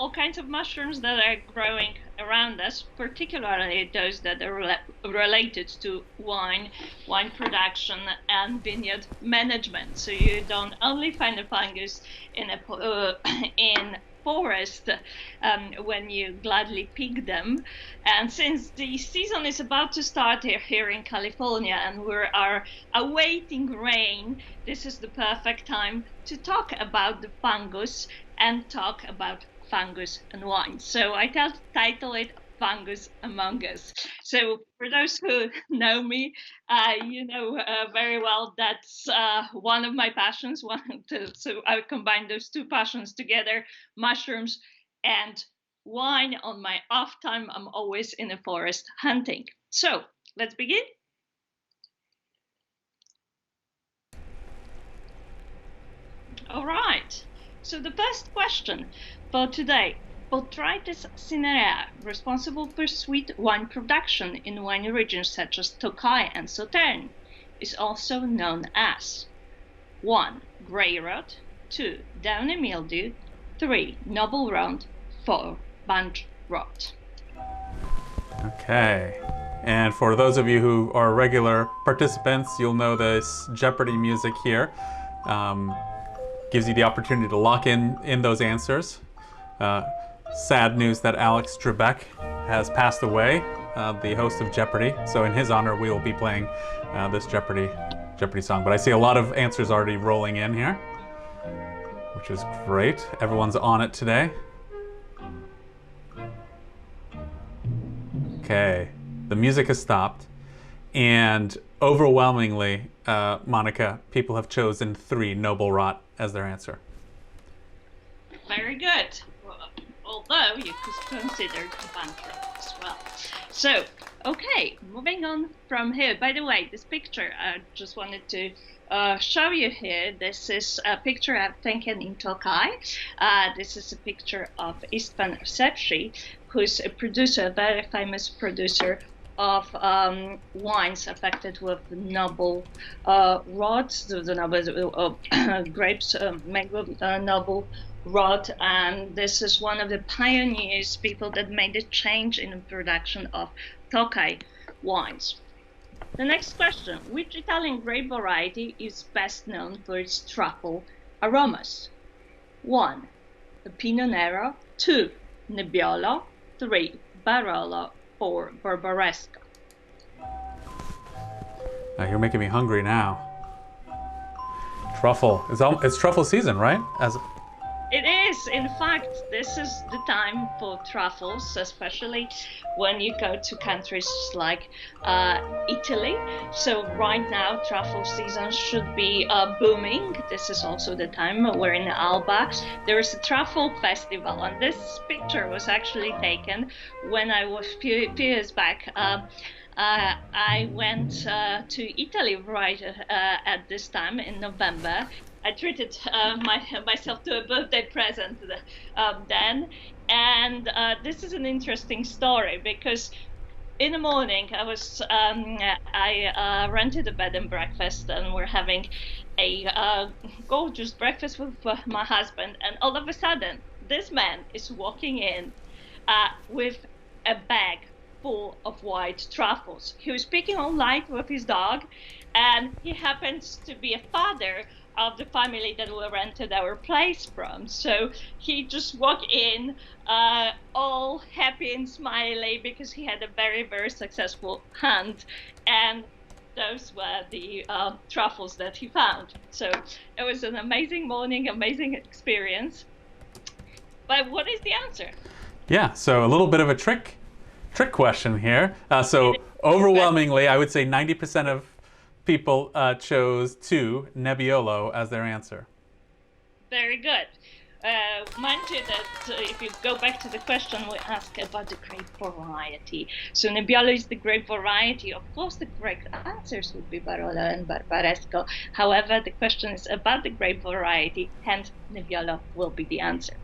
all kinds of mushrooms that are growing around us, particularly those that are related to wine production and vineyard management. So you don't only find the fungus in in forest when you gladly pick them. And since the season is about to start here in California and we are awaiting rain, this is the perfect time to talk about the fungus and talk about fungus and wine. So I title it Fungus Among Us. So for those who know me, you know very well that's one of my passions. So I combine those two passions together, mushrooms and wine. On my off time, I'm always in the forest hunting. So let's begin. All right. So the first question for today: Botrytis cinerea, responsible for sweet wine production in wine regions such as Tokai and Sauternes, is also known as 1. Grey rot, 2. Downy mildew, 3. Noble rot, 4. Bunch rot. Okay. And for those of you who are regular participants, you'll know this Jeopardy music here. Gives you the opportunity to lock in those answers. Sad news that Alex Trebek has passed away, the host of Jeopardy. So in his honor, we will be playing this Jeopardy song. But I see a lot of answers already rolling in here, which is great. Everyone's on it today. Okay, the music has stopped, and overwhelmingly, Monika, people have chosen 3, Noble Rot, as their answer. Very good. Although you could consider the bunch rot as well. So, okay, moving on from here. By the way, this picture, I just wanted to show you here. This is a picture I've taken in Tokai. This is a picture of Istvan Sepsi, who's a producer, a very famous producer of wines affected with noble rots, the noble grapes made with noble rot, and this is one of the pioneers, people that made a change in the production of Tokai wines. The next question: which Italian grape variety is best known for its truffle aromas? 1. Pinot Nero, 2. Nebbiolo, 3. Barolo, 4. Barbaresco. You're making me hungry now. Truffle. It's truffle season, right? It is. In fact, this is the time for truffles, especially when you go to countries like Italy. So right now, truffle season should be booming. This is also the time we're in Alba. There is a truffle festival, and this picture was actually taken when I was few years back. I went to Italy right at this time in November. I treated myself to a birthday present then, and this is an interesting story because in the morning I rented a bed and breakfast, and we're having a gorgeous breakfast with my husband, and all of a sudden this man is walking in with a bag full of white truffles. He was speaking all night with his dog, and he happens to be a father of the family that we rented our place from. So he just walked in all happy and smiley because he had a very, very successful hunt, and those were the truffles that he found. So it was an amazing morning, amazing experience. But what is the answer? Yeah, so a little bit of a trick question here. So overwhelmingly, I would say 90% of people chose 2, Nebbiolo, as their answer. Very good. Mind you that if you go back to the question, we asked about the grape variety. So Nebbiolo is the grape variety. Of course, the correct answers would be Barolo and Barbaresco. However, the question is about the grape variety, hence Nebbiolo will be the answer.